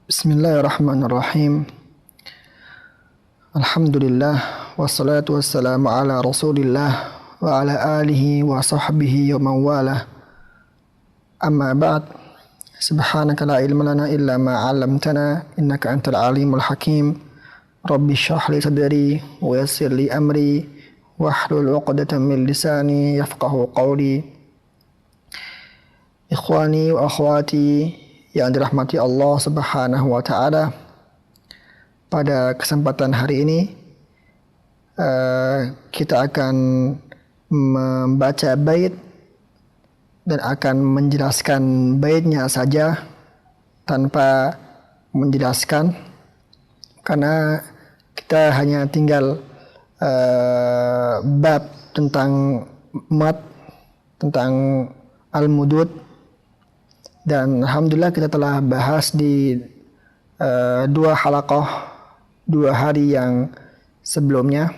Bismillahirrahmanirrahim. Alhamdulillah wassalatu wassalamu ala Rasulillah wa ala alihi wa sahbihi wa mawalah. Amma ba'd. Subhanaka la ilma lana illa ma 'allamtana innaka antal alimul hakim. Rabbi shrah li sadri wa yassir li amri wahlul 'uqdatam min lisani yafqahu qawli. Ikhwani wa akhwati yang dirahmati Allah Subhanahu wa taala. Pada kesempatan hari ini kita akan membaca bait dan akan menjelaskan baitnya saja tanpa menjelaskan, karena kita hanya tinggal bab tentang mat, tentang al-mudud, dan alhamdulillah kita telah bahas di 2 halaqah 2 hari yang sebelumnya.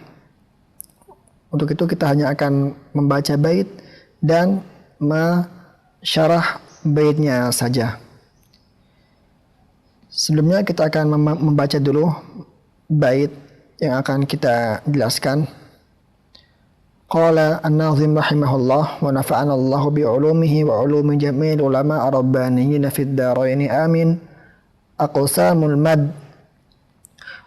Untuk itu kita hanya akan membaca bait dan mensyarah baitnya saja. Sebelumnya kita akan membaca dulu bait yang akan kita jelaskan. Qala an-nazim rahimahullah wa nafa'ana Allah bi'ulumihi wa ulumi jami'il ulama ar-rabbaniyyin fid dharain amin. Aqsamul mad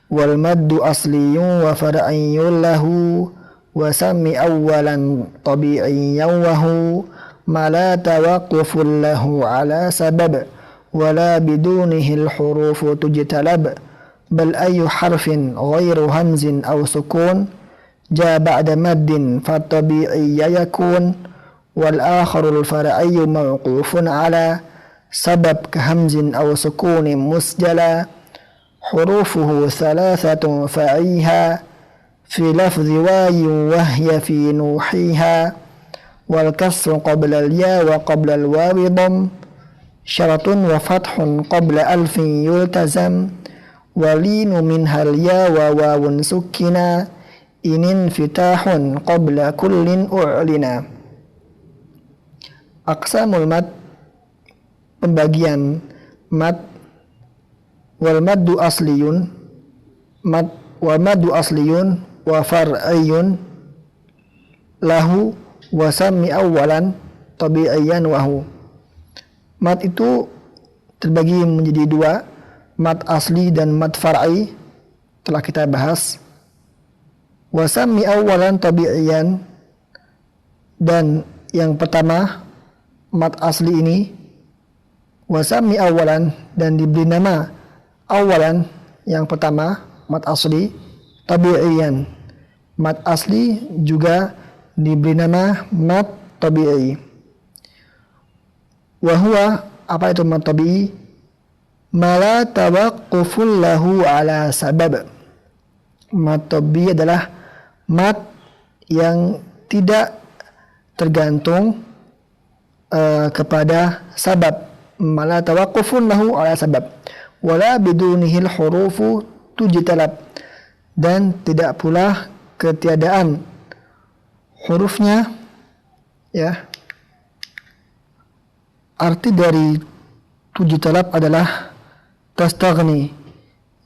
wal maddu asliyun wa far'iyyun lahu wa sammi awwalan tabi'iyyan wa hu ma la tawaqqufun lahu ala sabab wa la bidunihi al-hurufu tujtalab bal ayyu harfin ghairu hamzin aw sukun ja ba'da maddin fatabi'iyya yakun wal akharul far'iyyu mawqufun ala sabab kahamzin aw sukunin musjala hurufuhu thalathatun fa'iha fi lafzi wayun wahya fi nuhiha wal kasru qabla al ya wa qabla al wawi dham syaratun wa fathun qabla alfin yultazam walinu minhal ya wa wawun sukina inin fitahun qabla kullin u'lina. Aqsamul mad, pembagian mad. Wal maddu asliyun, mad wal maddu asliyun wa far'iyun lahu wa sammi awwalan tabi'iyyan wahu. Mad itu terbagi menjadi 2, mad asli dan mad far'i, telah kita bahas. Wa sammi awwalan tabi'iyyan, dan yang pertama mad asli ini wa sammi awalan, dan diberi nama awalan yang pertama mad asli, tabi'iyan, mad asli juga diberi nama mad tabi'i. Wa huwa, apa itu mad tabi'i? Ma la tawaqqufun lahu ala sabab. Mad tabi'i adalah mad yang tidak tergantung kepada sabab. Mala tawaqqufun lahu ala sabab wala bidunihil hurufu tujtalab, dan tidak pula ketiadaan hurufnya, ya. Arti dari tujtalab adalah tastaghni,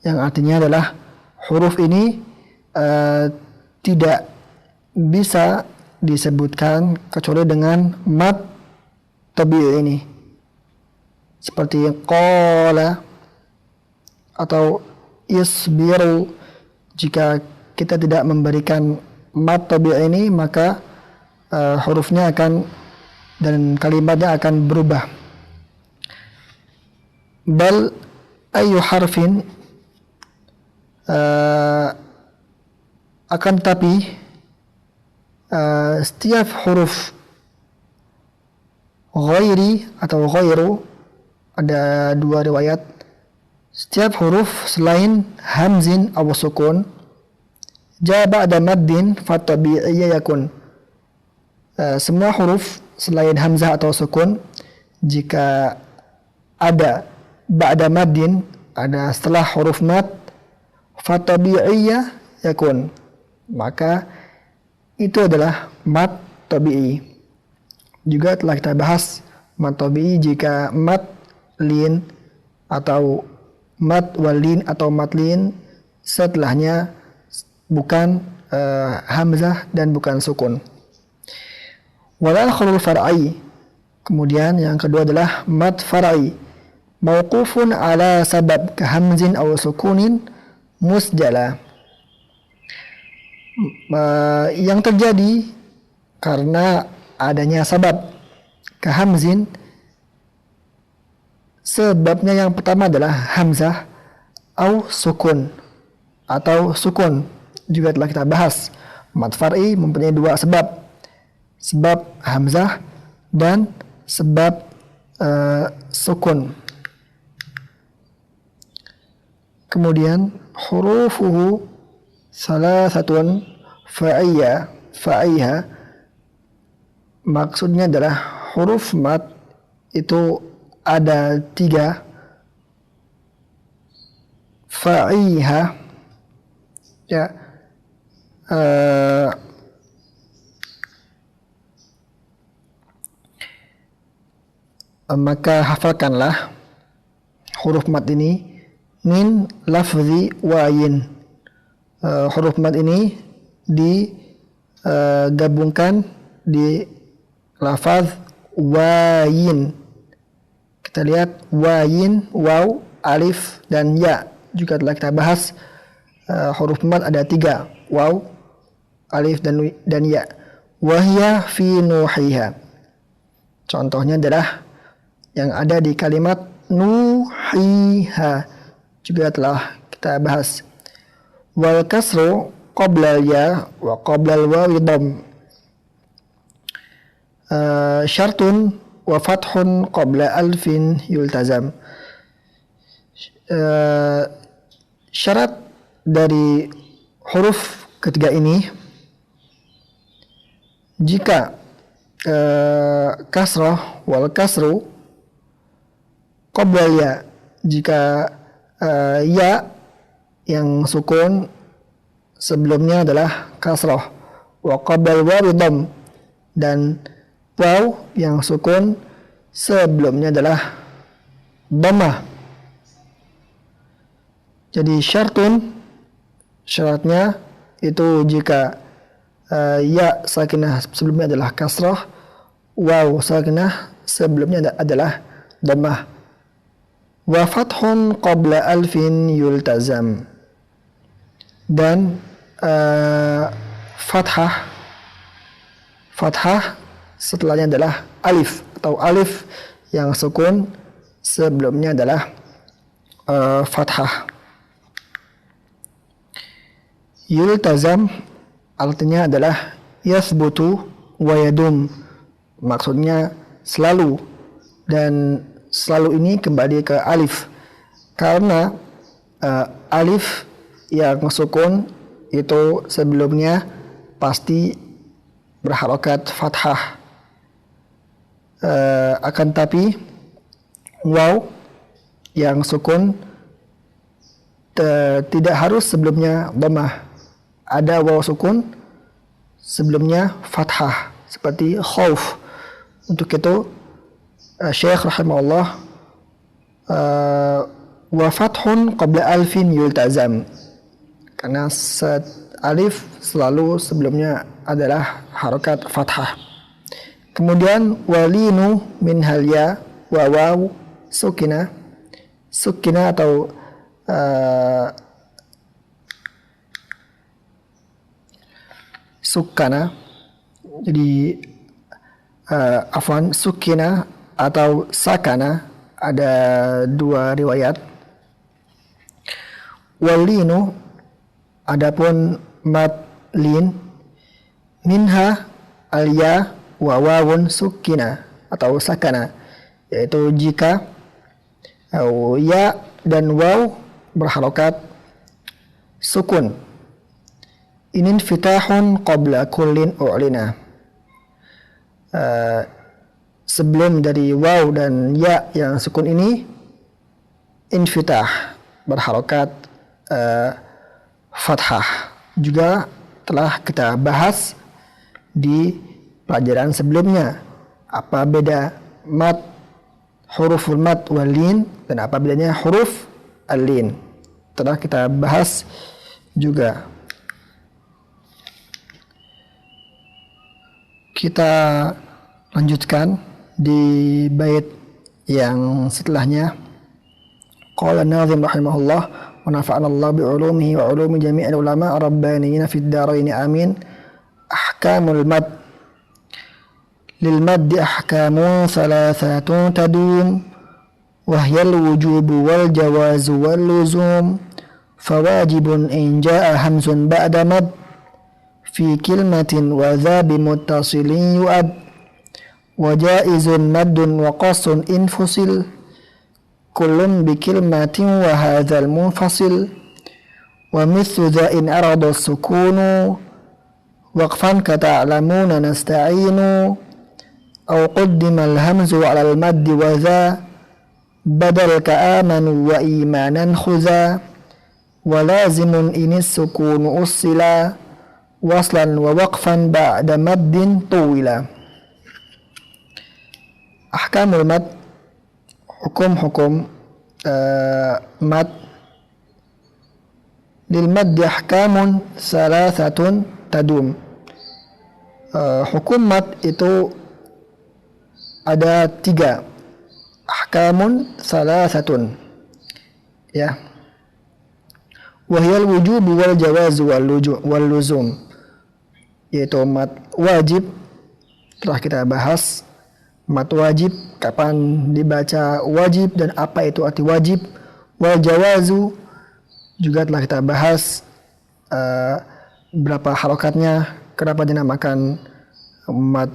yang artinya adalah huruf ini tidak bisa disebutkan kecuali dengan mad tabi'i ini, seperti qala atau isbiru. Jika kita tidak memberikan mad tabi'i ini, maka hurufnya akan dan kalimatnya akan berubah. Bal ayu harfin, akan tetapi setiap huruf ghairi atau ghairu, ada 2 riwayat. Setiap huruf selain hamzin atau sukun, ja ba'da maddin fatabi'iyya yakun. Semua huruf selain hamzah atau sukun, jika ada ba'da maddin, ada setelah huruf mad, fatabi'iyya yakun, maka itu adalah mad tabi'i. Juga telah kita bahas mad tabi'i jika mad lin atau mad walin atau madlin setelahnya bukan hamzah dan bukan sukun. Wal akharul far'i, kemudian yang kedua adalah mad far'i, mauqufun ala sabab kahamzin aw sukunin musjala, yang terjadi karena adanya sabab kahamzin. Sebabnya yang pertama adalah hamzah atau sukun juga telah kita bahas. Mad far'i mempunyai dua sebab hamzah dan sebab sukun. Kemudian hurufuhu salasatun fa'iyha, maksudnya adalah huruf mad itu ada 3, fa'iha ya, maka hafalkanlah huruf mad ini min lafzi wayin. Huruf mad ini digabungkan di lafaz wayin. Kita lihat wayin, waw, alif, dan ya. Juga telah kita bahas huruf mad ada 3, waw, alif, dan ya. Wahya fi nuhiha. Contohnya adalah yang ada di kalimat nuhiha. Juga telah kita bahas. Wal kasru qabla ya wa qabla al-wawi dham. Syartun wa fathun qabla alfin yultazam. Syarat dari huruf ketiga ini, jika kasrah wal kasru qabla ya, jika ya yang sukun sebelumnya adalah kasrah, wa qabla wawi dham, dan waw yang sukun sebelumnya adalah dhammah. Jadi syaratnya itu jika ya sakinah sebelumnya adalah kasrah, waw sakinah sebelumnya adalah dhammah. Wa fathun qabla alfin yultazam, dan fathah setelahnya adalah alif, atau alif yang sukun sebelumnya adalah fathah. Yultazam artinya adalah yathbutu wa yadum, maksudnya selalu, dan selalu ini kembali ke alif, karena alif yang sukun itu sebelumnya pasti berharokat fathah. Akan tapi waw yang sukun tidak harus sebelumnya dhammah. Ada waw sukun sebelumnya fathah seperti khauf. Untuk itu Syekh rahimahullah wa fathun qabla alfin yultazam, karena alif selalu sebelumnya adalah harokat fathah. Kemudian walinu min halya wa waw sukina atau sukana. Jadi afwan, sukina atau sakana, ada dua riwayat. Walinu adapun mad lin, minha alya wa wawun sukina atau sakana, yaitu jika ya dan waw berharokat sukun. Inin fitahun qabla kullin u'lina, sebelum dari waw dan ya yang sukun ini infitah berharokat fathah. Juga telah kita bahas di pelajaran sebelumnya apa beda mad, huruful mad wal lin, dan apa bedanya huruf al-lin. Telah kita bahas juga. Kita lanjutkan di bait yang setelahnya. Qala an-nazim rahimahullah wa nafa'ana Allah bi 'ulumihi wa 'ulumi jami'il ulama ar-rabbaniyyin fid dharain amin. Ahkamul mad. Lil mad ahkamun thalathatun tadum wa hiya al-wujub wal jawaz wal luzum. Fawajibun in jaa hamzun ba'da mad fi kalimatin wa dha bi muttasilin yu'ad. Wa jaizun maddun wa qasun in fusil kullun bi kalimatin wa hadzal munfasil. Wa mithlu dha in arada sukunu waqfan ka ta'lamuna nasta'inu aw qaddima al-hamzu 'ala al-maddi wa dha badal ka amanu wa imanan khudha. Wa lazimun in as-sukunu usila waslan wa waqfan ba'da maddin tuwila. Ahkamul mad, hukum-hukum mad. Lil mad ahkamun salasatun tadum. Hukum mad itu ada 3. Ahkamun salasatun, ya. Wahyal wujub wal jawaz wal luzum, yaitu mad wajib telah kita bahas. Mad wajib, kapan dibaca wajib dan apa itu arti wajib. Wal jawazu juga telah kita bahas berapa harokatnya, kenapa dinamakan mad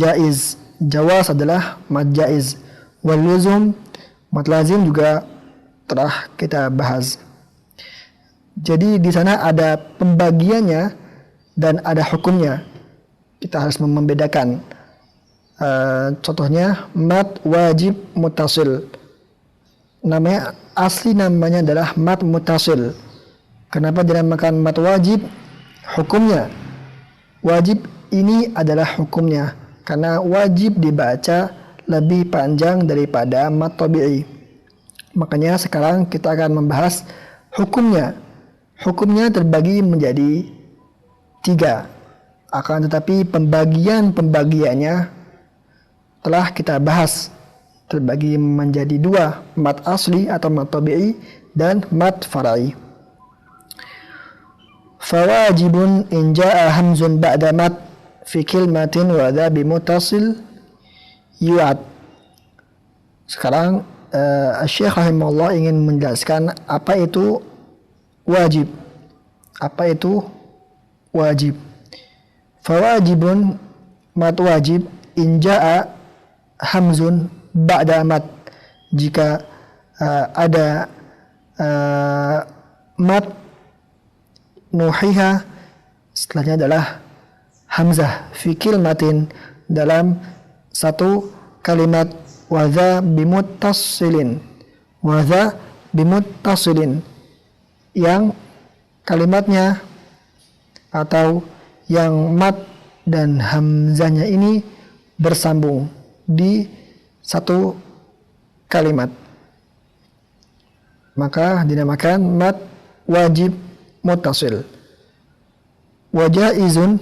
jaiz. Jawaz adalah mad jaiz. Wal luzum, mad lazim juga telah kita bahas. Jadi di sana ada pembagiannya dan ada hukumnya. Kita harus membedakan. Contohnya mad wajib muttasil. Asli namanya adalah mad muttasil. Kenapa dinamakan mad wajib? Hukumnya. Wajib ini adalah hukumnya. Karena wajib dibaca lebih panjang daripada mad tabi'i. Makanya sekarang kita akan membahas hukumnya. Hukumnya terbagi menjadi 3. Akan tetapi pembagiannya telah kita bahas, terbagi menjadi 2, mad asli atau mad tabi'i dan mad far'i. Fawajibun in jaa hamzun ba'da mad fi kalimatin wa dha bi muttasil yu'ad. Sekarang Syekh rahimahullah ingin menjelaskan apa itu wajib. Apa itu wajib? Fawajibun, mad wajib, in jaa hamzun ba'da mad, jika ada mad nuhiha setelahnya adalah hamzah fi kalimatin, dalam satu kalimat, wa dha bimuttasilin, wa dha bimuttasilin, yang kalimatnya atau yang mad dan hamzahnya ini bersambung di satu kalimat, maka dinamakan mad wajib muttasil. Wa jaizun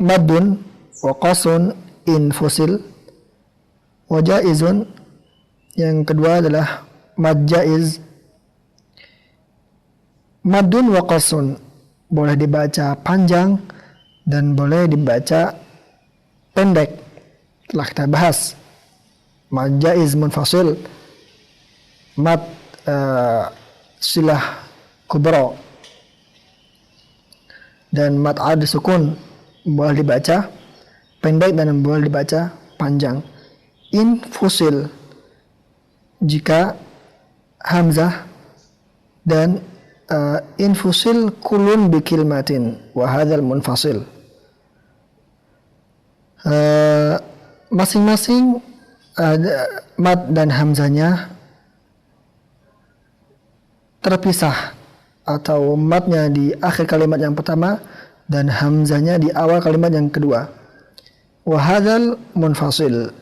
maddun wa qasun in fusil. Wa jaizun, yang kedua adalah mad jaiz. Maddun wa qasun, boleh dibaca panjang dan boleh dibaca pendek. Telah kita bahas mad jaiz munfasil, mad silah kubra, dan mad ad sukun boleh dibaca pendek dan boleh dibaca panjang. In fusil, jika hamzah, dan in fusil kulun bi kilmatin wa hadzal munfasil. Masing-masing mad dan hamzahnya terpisah, atau madnya di akhir kalimat yang pertama dan hamzahnya di awal kalimat yang kedua. Wa hadzal munfasil,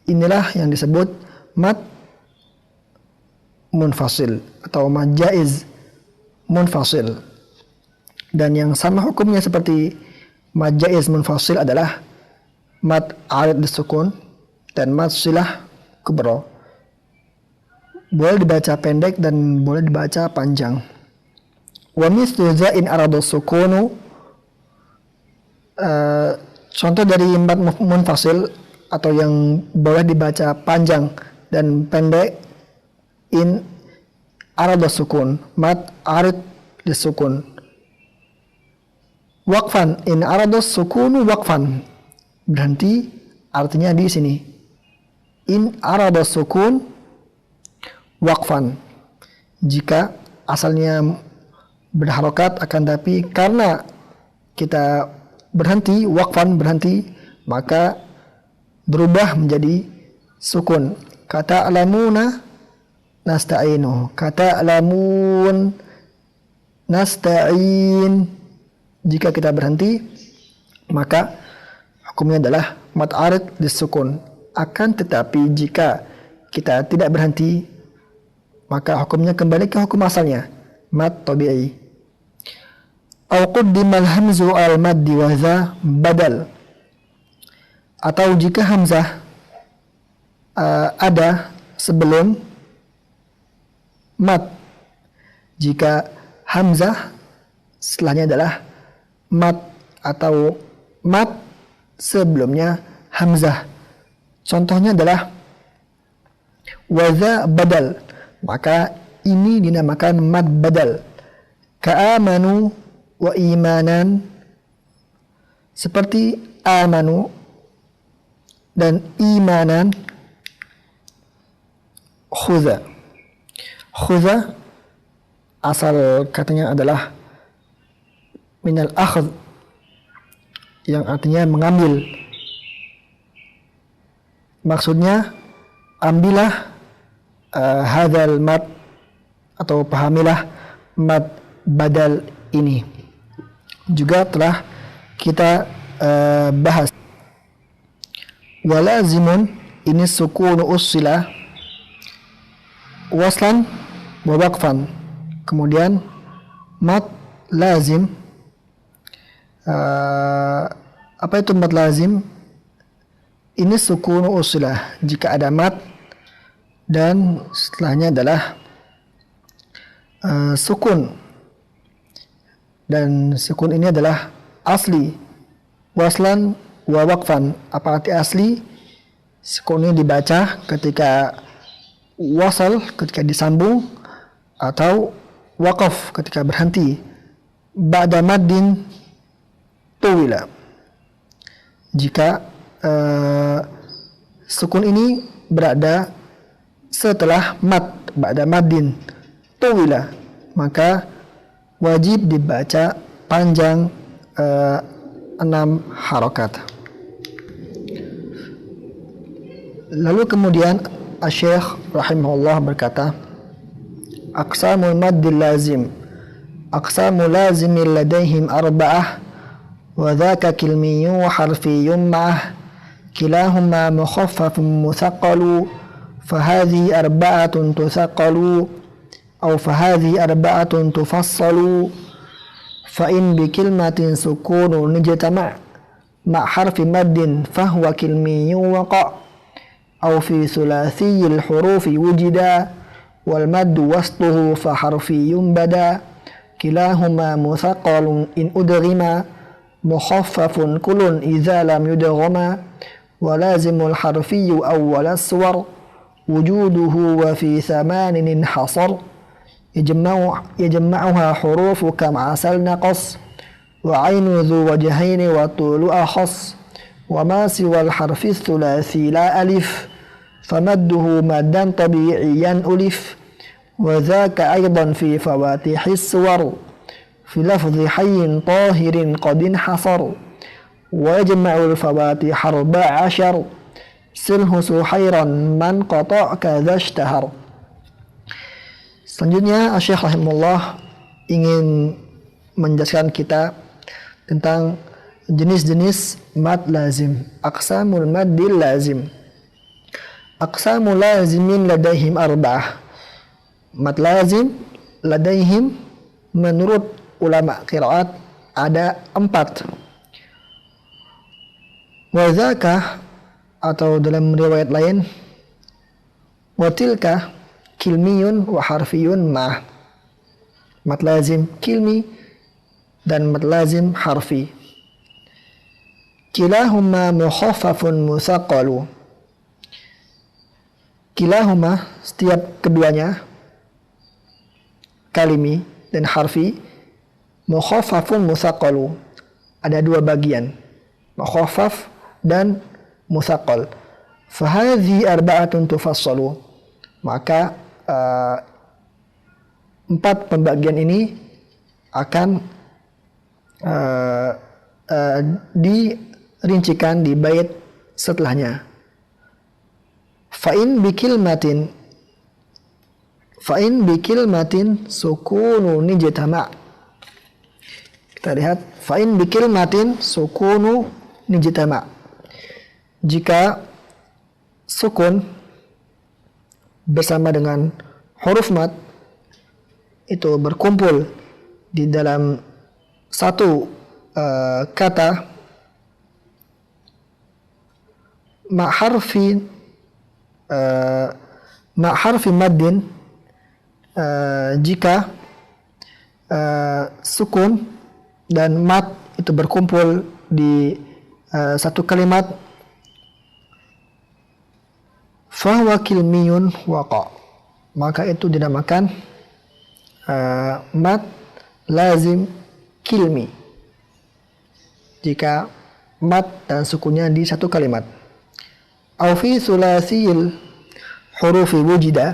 inilah yang disebut mad munfasil atau mad jaiz munfasil. Dan yang sama hukumnya seperti mad jaiz munfasil adalah mad arid disukun dan mad silah kubra. Boleh dibaca pendek dan boleh dibaca panjang. Wa mithlu zain aradu sukunu, contoh dari mad munfasil atau yang boleh dibaca panjang dan pendek, in aradu sukun, mad arid disukun. Waqfan, in aradu sukunu waqfan, berhenti, artinya di sini. In aradu sukun waqfan, jika asalnya berharokat akan tapi karena kita berhenti, waqfan berhenti, maka berubah menjadi sukun. Kata alamuna nasta'inu, kata alamun nasta'in. Jika kita berhenti, maka hukumnya adalah mad arid disukun. Akan tetapi jika kita tidak berhenti, maka hukumnya kembali ke hukum asalnya, mad tabi'i. Au quddimal hamzu al maddi wa dha badal, atau jika hamzah ada sebelum mad, jika hamzah setelahnya adalah mad atau mad sebelumnya hamzah. Contohnya adalah wa dha badal, maka ini dinamakan mad badal. Ka'amanu wa imanan, seperti amanu dan imanan. Khudha, khudha asal katanya adalah minal akhd, yang artinya mengambil. Maksudnya ambillah hadzal mad, atau pahamilah mad badal ini. Juga telah kita bahas. Walazimun, ini sukunu ussila waslan wa waqfan. Kemudian mad lazim, apa itu mad lazim? Ini sukunu usilah, jika ada mad dan setelahnya adalah sukun, dan sukun ini adalah asli. Waslan wa waqfan, apa arti asli? Sukun ini dibaca ketika wasal, ketika disambung, atau waqaf ketika berhenti. Ba'da maddin tuwila, jika sukun ini berada setelah mad, ba'da maddin tuwila, maka wajib dibaca panjang 6 harokat. Lalu kemudian Asy-Syaikh rahimahullah berkata, aqsamul maddil lazim, aqsamul lazimil ladaihim arba'ah wa dhaka kilmiyun wa harfiyyun ma'ah kilahuma mukhaffafun muthaqqalu fahadhi arba'atun tuthaqqalu aw fahadhi arba'atun tufassalu fa in bi kilmatin sukunun nijtama' ma harfi maddin fahuwa kilmiyun waqa' aw fi thulathiyil hurufi wujida wal maddu wasluhu fa harfiyyun bada kilahuma muthaqqalun in udghima mukhaffafun kulun idza lam yudghama wa lazimul harfiyyu awwal as-suwar wujuduhu wa fi thamanin inhasar yajma'uha hurufu kam asal naqas wa 'ainu dhu wajhaini wa tulu akhas wa ma siwa al-harfi thulathi la alif famadduhu maddan tabi'iyan ulif wa dhaka aydan fi fawatihis suwar في لفظ حي طاهر قد انحصر ويجمع الفواتح 14 سله سحيرا من قطع كذا اشتهر. Selanjutnya Asy-Syaikh rahimahullah ingin menjelaskan kita tentang jenis-jenis mad lazim, aqsamul maddil lazim. Aqsamul lazimin ladaihim arba'ah, Mad lazim ladaihim menurut ulama qiraat ada 4. Wazaka atau dalam riwayat lain watilka kilmiyun wa harfiyun ma. Mad lazim kilmi dan mad lazim harfi. Kilahuma mukhaffafun musaqqalu. Kilahuma setiap keduanya kalimi dan harfi mukhaffafun musaqqalu. Ada 2 bagian, mukhaffaf dan musaqqal. Fahadhi arba'atun tufassalu. Maka 4 pembagian ini akan dirincikan di bait setelahnya. Fa'in bikilmatin sukunu nijtama. Kita lihat fa'in bikilmatin sukunu nijtama. Jika sukun bersama dengan huruf mad itu berkumpul di dalam satu kata, ma harfi maddin, jika sukun dan mad itu berkumpul di satu kalimat, fahuwa kilmiyun waqa, maka itu dinamakan mad lazim kilmi jika mad dan sukunnya di satu kalimat. Au fi sulasil hurufi wujida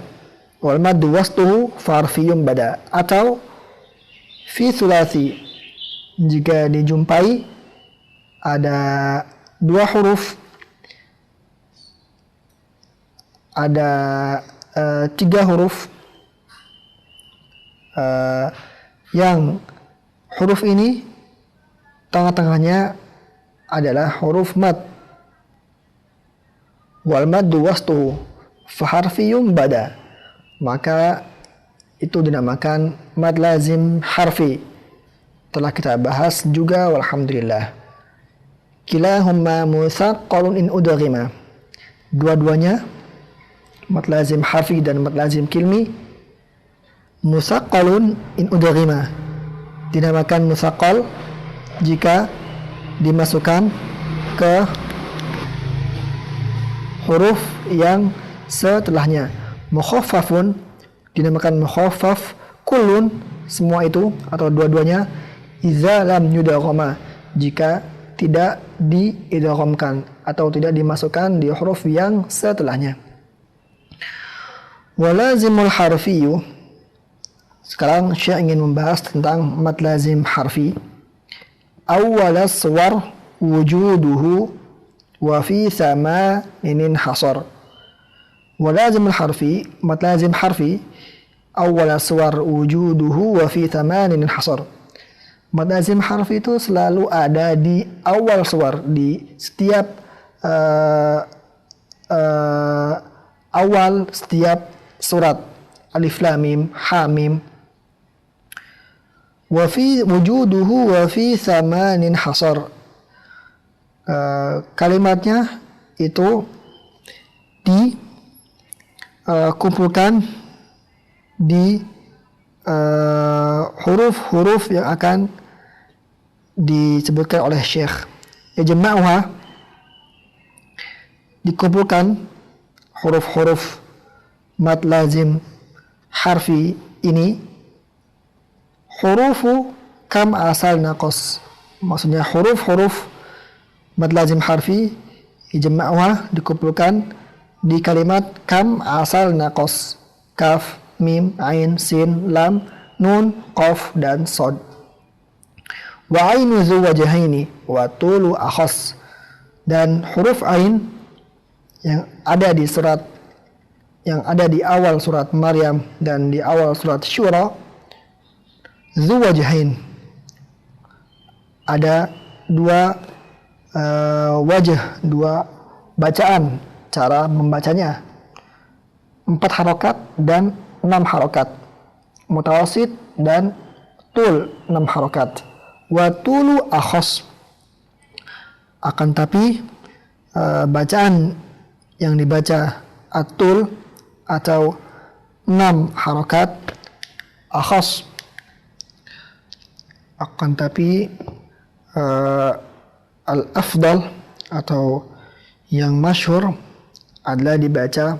wal maddu wasluhu farfiyun bada, atau fi sulasi jika dijumpai ada 2 huruf, ada 3 huruf yang huruf ini tengah-tengahnya adalah huruf mad, wal maddu wasluhu faharfiyun bada, maka itu dinamakan mad lazim harfi. Telah kita bahas juga, walhamdulillah. Kilahumma musaqqalun in udghima, dua-duanya mad lazim harfi dan mad lazim kilmi musaqqalun in udghima, dinamakan musaqqal jika dimasukkan ke huruf yang setelahnya. Mukhaffafun dinamakan mukhaffaf, kullun semua itu atau dua-duanya, idza lam yudghama jika tidak diidghamkan atau tidak dimasukkan di huruf yang setelahnya. Walazimul harfiyu, sekarang saya ingin membahas tentang mad lazim harfi. Awwalas suwar wujuduhu wa fi thamanin hasar. Walazimul harfi, mad lazim harfi, awwalas suwar wujuduhu wa fi thamanin hasar. Mad lazim harfi itu selalu ada di awal suwar, di setiap awal setiap surat, alif lam mim, ha mim. Wa fi wujuduhu wa fi thamanin hasar. Kalimatnya itu dikumpulkan di huruf-huruf yang akan disebutkan oleh Syekh. Yajma'uha, dikumpulkan huruf-huruf mad lazim harfi ini, hurufu kam asal naqas, maksudnya huruf-huruf mad lazim harfi yajma'uha dikumpulkan di kalimat kam asal naqas, kaf, mim, ain, sin, lam, nun, qaf, dan sod. Wa ainu zu wajhaini wa tulu akhas, dan huruf ain yang ada di surat, yang ada di awal surat Maryam dan di awal surat Syura, zu wajhain, ada 2 wajah, 2 bacaan, cara membacanya, 4 harokat dan 6 harokat. Mutawasit dan tul 6 harokat. Wa tulu akhos. Akan tapi bacaan yang dibaca atul atau 6 harokat akhos. Akan tapi al-afdal atau yang masyhur adalah dibaca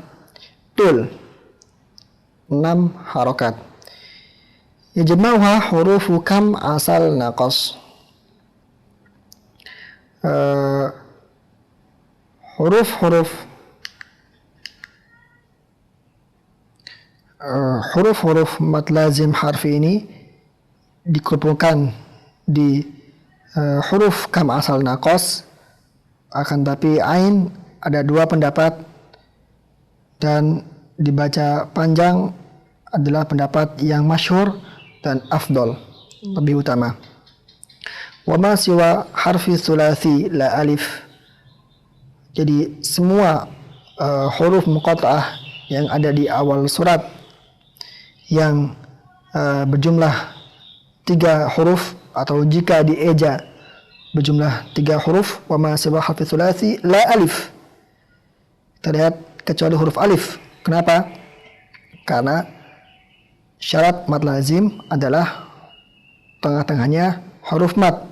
tul 6 harokat. Yajma'uha hurufu kam asal naqas. Huruf-huruf mad lazim harfi ini dikumpulkan di huruf kam asal naqas. Akan tapi ain ada 2 pendapat, dan dibaca panjang adalah pendapat yang masyhur dan afdol, lebih utama. Wa ma siwa harfi thulathi la alif. Jadi semua huruf muqatta'ah yang ada di awal surat yang berjumlah 3 huruf, atau jika dieja berjumlah 3 huruf, wa ma siwa harfi thulathi la alif. Kita lihat kecuali huruf alif. Kenapa? Karena syarat mad lazim adalah tengah-tengahnya huruf mad.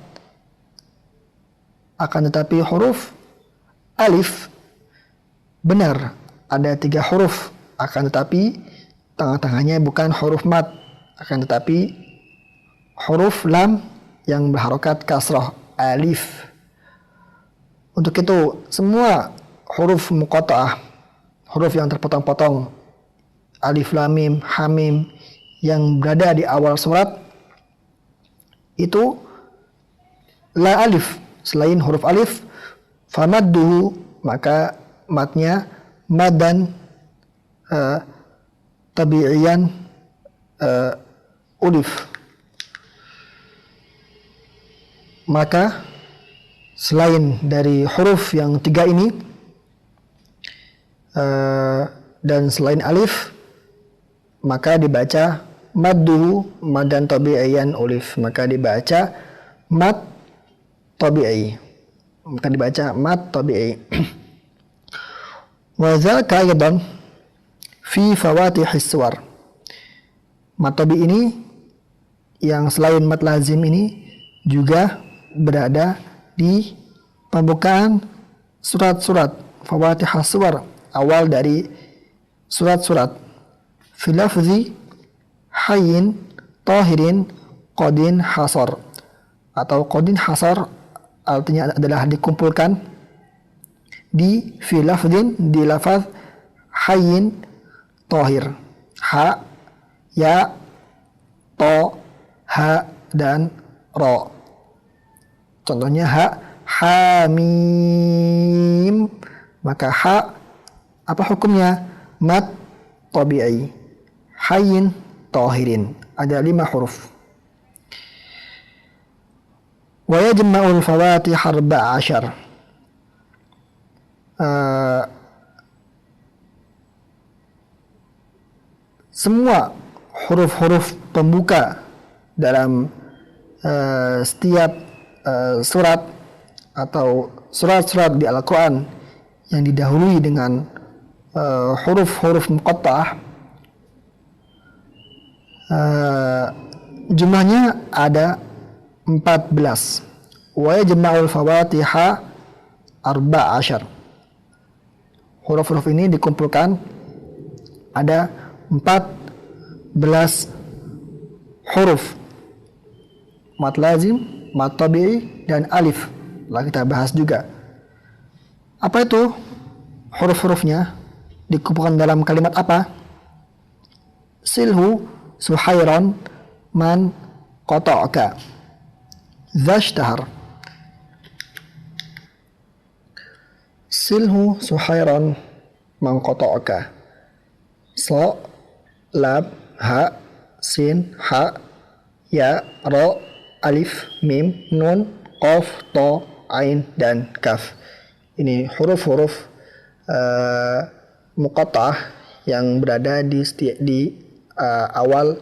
Akan tetapi huruf alif benar ada 3 huruf, akan tetapi tengah-tengahnya bukan huruf mad, akan tetapi huruf lam yang berharokat kasrah, alif. Untuk itu semua huruf muqatta'ah, huruf yang terpotong-potong, alif lam mim, ha mim, yang berada di awal surat itu la alif, selain huruf alif, famadduhu, maka matnya madan tabi'iyan ulif. Maka selain dari huruf yang 3 ini dan selain alif, maka dibaca madduhu madan tabi'iyan ulif. Maka dibaca mad tabi'i. Maka dibaca mad tabi'i. Wa dzaka aidan fi fawatihis suwar. Mad tabi'i ini yang selain mad lazim ini juga berada di pembukaan surat-surat, fawatihas suwar, awal dari surat-surat. Fi lafzi hayyin tahirin qadin hasar, atau qadin hasar artinya adalah dikumpulkan di fi lafzin, di lafaz hayyin tahir, ha, ya, to, ha, dan ro. Contohnya ha, hamim, maka ha apa hukumnya? Mad tabi'i. Hayyin tahirin, ada 5 huruf. Wa yajma'ul fawatih 14. Semua huruf-huruf pembuka dalam setiap surat atau surat-surat di Al-Quran yang didahului dengan huruf-huruf muqatta'ah, jumlahnya ada 14. Wa yajma'ul fawatiha 14. Huruf-huruf ini dikumpulkan ada 14 huruf. Mad lazim, mad tabi'i, dan alif. Lalu kita bahas juga. Apa itu huruf-hurufnya? Dikumpulkan dalam kalimat apa? Silhu suhairan man qata'aka. Zashtahar. Silhu suhairan man qata'aka. So, lab, ha, sin, ha, ya, ro, alif, mim, nun, qaf, to, ain, dan kaf. Ini huruf-huruf muqatta'ah yang berada di awal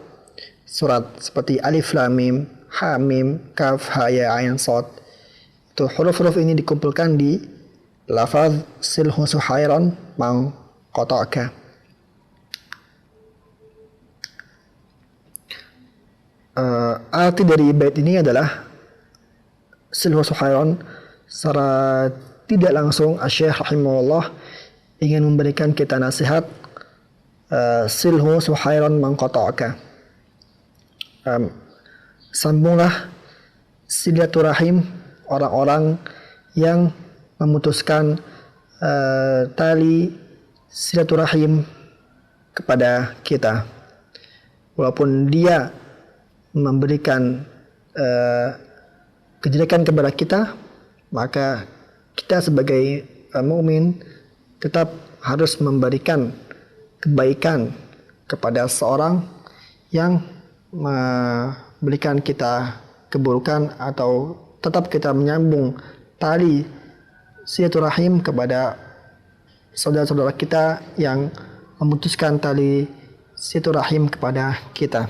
surat seperti alif lam mim, ha mim, kaf, ha ya ain shad. Itu huruf-huruf ini dikumpulkan di lafaz silhu suhairan man qata'aka. Arti dari bait ini adalah silhu suhairan secara tidak langsung Asy-Syaikh rahimahullah ingin memberikan kita nasihat, silhu suhairan man qata'aka. Sambunglah silaturahim orang-orang yang memutuskan tali silaturahim kepada kita, walaupun dia memberikan kejelekan kepada kita, maka kita sebagai mukmin tetap harus memberikan kebaikan kepada seorang yang memberikan kita keburukan, atau tetap kita menyambung tali silaturahim kepada saudara-saudara kita yang memutuskan tali silaturahim kepada kita.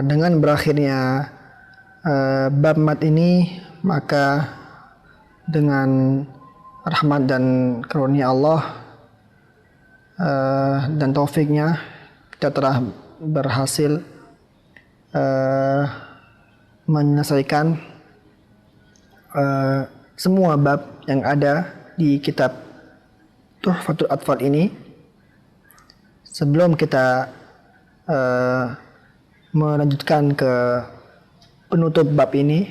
Dengan berakhirnya bab mat ini, maka dengan rahmat dan karunia Allah dan taufiknya, kita telah berhasil menyelesaikan semua bab yang ada di kitab Tuhfatul Atfal ini. Sebelum kita melanjutkan ke penutup bab ini,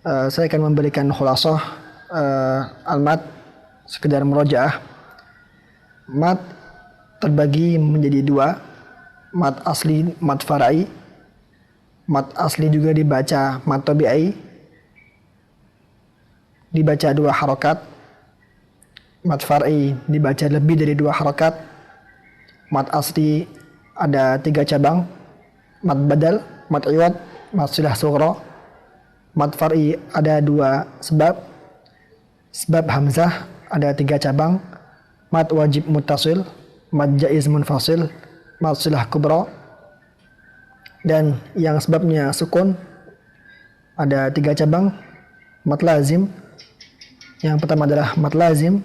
saya akan memberikan khulasah al-mat, sekedar murojaah. Mat terbagi menjadi dua, mat asli, mat farai. Mat asli juga dibaca mat tabi'i, dibaca 2 harokat. Mat farai dibaca lebih dari 2 harokat. Mat asli ada 3 cabang, mat badal, mat iwad, mat silah sughra. Mat far'i ada 2 sebab. Sebab hamzah ada 3 cabang, mat wajib muttasil, mat jaiz munfasil, mat silah kubra. Dan yang sebabnya sukun ada 3 cabang, mat lazim. Yang pertama adalah mat lazim.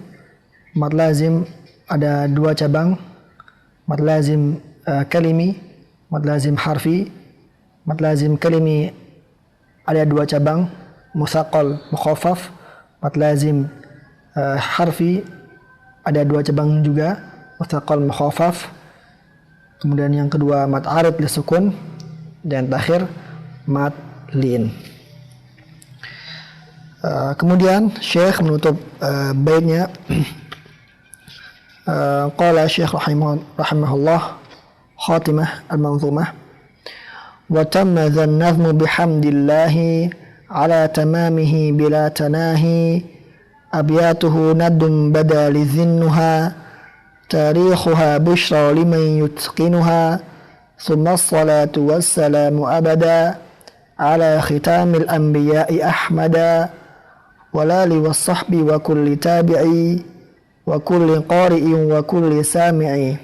Mat lazim ada 2 cabang, mat lazim kalimi, mat lazim harfi. Mat lazim kalimi ada 2 cabang, musaqqal, mukhaffaf. Mat lazim harfi ada 2 cabang juga, musaqqal, mukhaffaf. Kemudian yang kedua mat arid li sukun, dan terakhir mat lin. Kemudian Syekh menutup baitnya. Qala Syekh rahimahullah khatimah al-manzumah, wa tamma dhan nazmu bihamdillahi ala tamamihi bila tanahi, abyatuhu nadum badali zinnuha, tarikhuha bushra liman yutqinuha, thumma as-salatu was-salamu abada ala khitamil anbiya'i ahmada, walali was-sahbi wa kulli tabi'i wa kulli qari'in wa kulli sami'i.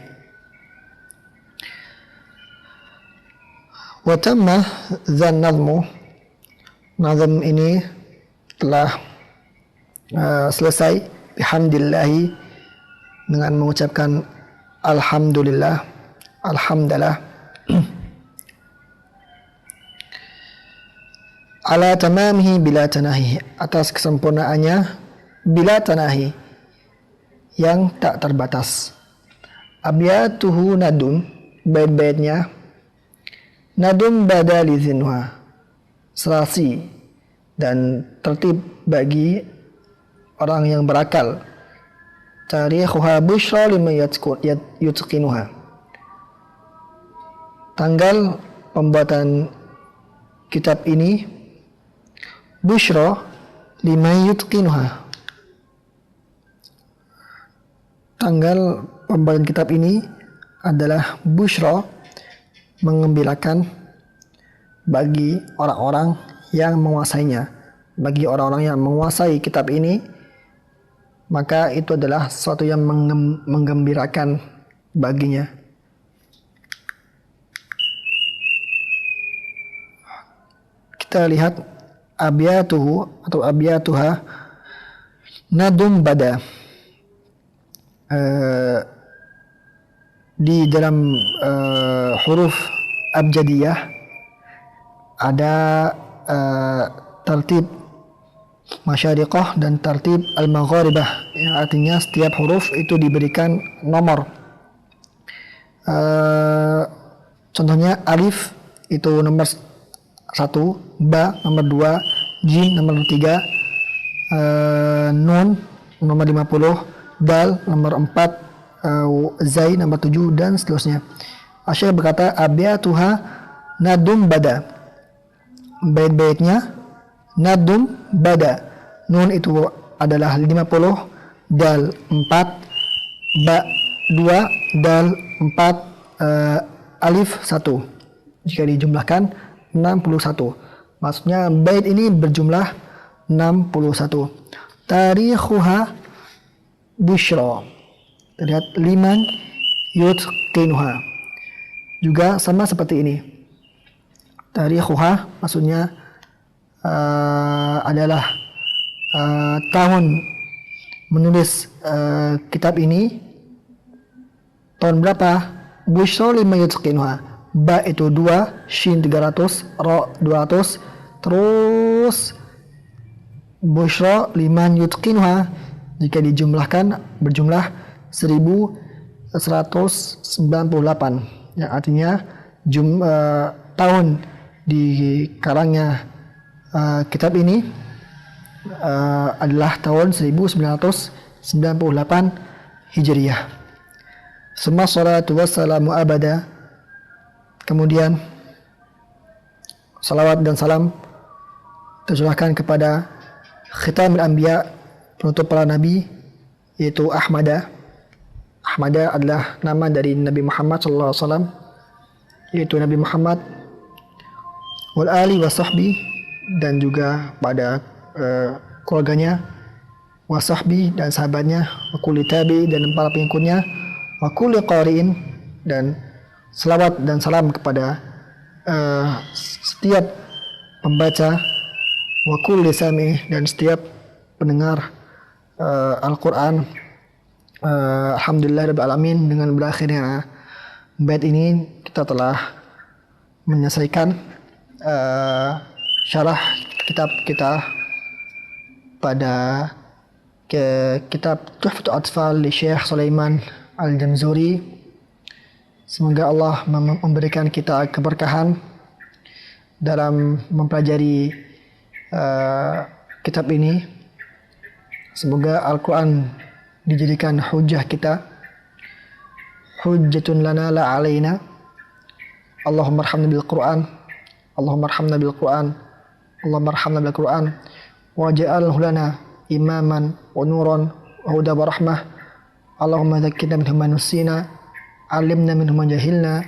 Wa tamma dzan nazmu, nazm ini telah selesai bihamdillahi, dengan mengucapkan alhamdulillah, alhamdulillah. Ala tamamihi bila tanahi, atas kesempurnaannya, bila tanahi, yang tak terbatas. Abyatuhu nadum, bait-baitnya nadum badali zinha, serasi dan tertib bagi orang yang berakal. Tarikhuha bushra liman yutqinuha, tanggal pembuatan kitab ini bushra liman yutqinuha, tanggal pembuatan kitab ini adalah bushra, mengembirakan bagi orang-orang yang menguasainya, bagi orang-orang yang menguasai kitab ini, maka itu adalah sesuatu yang menggembirakan baginya. Kita lihat abyatuhu atau abyatuha nadum bada. Di dalam huruf abjadiyah ada tertib masyariqah dan tertib al-magharibah, yang artinya setiap huruf itu diberikan nomor. Contohnya alif itu nomor 1, ba nomor 2, jim nomor 3, nun nomor 50, dal nomor 4, zai nomor 7 dan seterusnya. Asy-Syaikh berkata abyatuha nadum bada. Bait-baitnya nadum bada. Nun itu adalah 50, dal 4, ba 2, dal 4, alif 1. Jika dijumlahkan 61. Maksudnya bait ini berjumlah 61. Tarikhuha busyra. Terlihat liman yutqinuha. Juga sama seperti ini. Tarikhuha maksudnya adalah tahun menulis kitab ini tahun berapa? Busyra liman yutqinuha. Ba itu 2, shin 300, ra 200, terus busyra liman yutqinuha jika dijumlahkan berjumlah 1198, yang artinya tahun di karangnya kitab ini adalah tahun 1998 Hijriyah. Summa salatu wassalamu abada. Kemudian salawat dan salam tercurahkan kepada khitamul anbiya, penutup para nabi, yaitu Ahmada. Ahmada adalah nama dari Nabi Muhammad SAW, yaitu Nabi Muhammad, wal ali wa sahbi, dan juga pada keluarganya, wa sahbi dan sahabatnya, wa kulli tabi dan para pengikutnya, wa kulli qari'in, dan selawat dan salam kepada setiap pembaca, wa kulli sami, dan setiap pendengar Al-Quran. Alhamdulillah Rabbil Alamin. Dengan berakhirnya bait ini kita telah menyelesaikan syarah kitab kita pada kitab Tuhfatul Atfal li Syekh Sulaiman Al-Jamzuri. Semoga Allah memberikan kita keberkahan dalam mempelajari kitab ini. Semoga Al-Quran dijadikan hujjah kita, hujjatun lana la alaina. Allahumma arhamna bil Quran, Allahumma arhamna bil Quran, Allahumma arhamna bil Quran, waj'alhu lana imaman wa nuran wa huda wa rahmah. Allahumma dzakkirna minhu ma nusina, alimna minhu ma jahilna,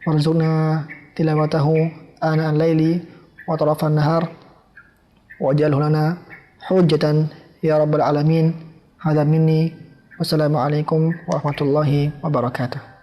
warzuqna tilawatahu ana al-laili wa tarafan nahar, waj'alhu lana hujjatan ya rabbal alamin. Hadza minni. Wassalamualaikum warahmatullahi wabarakatuh.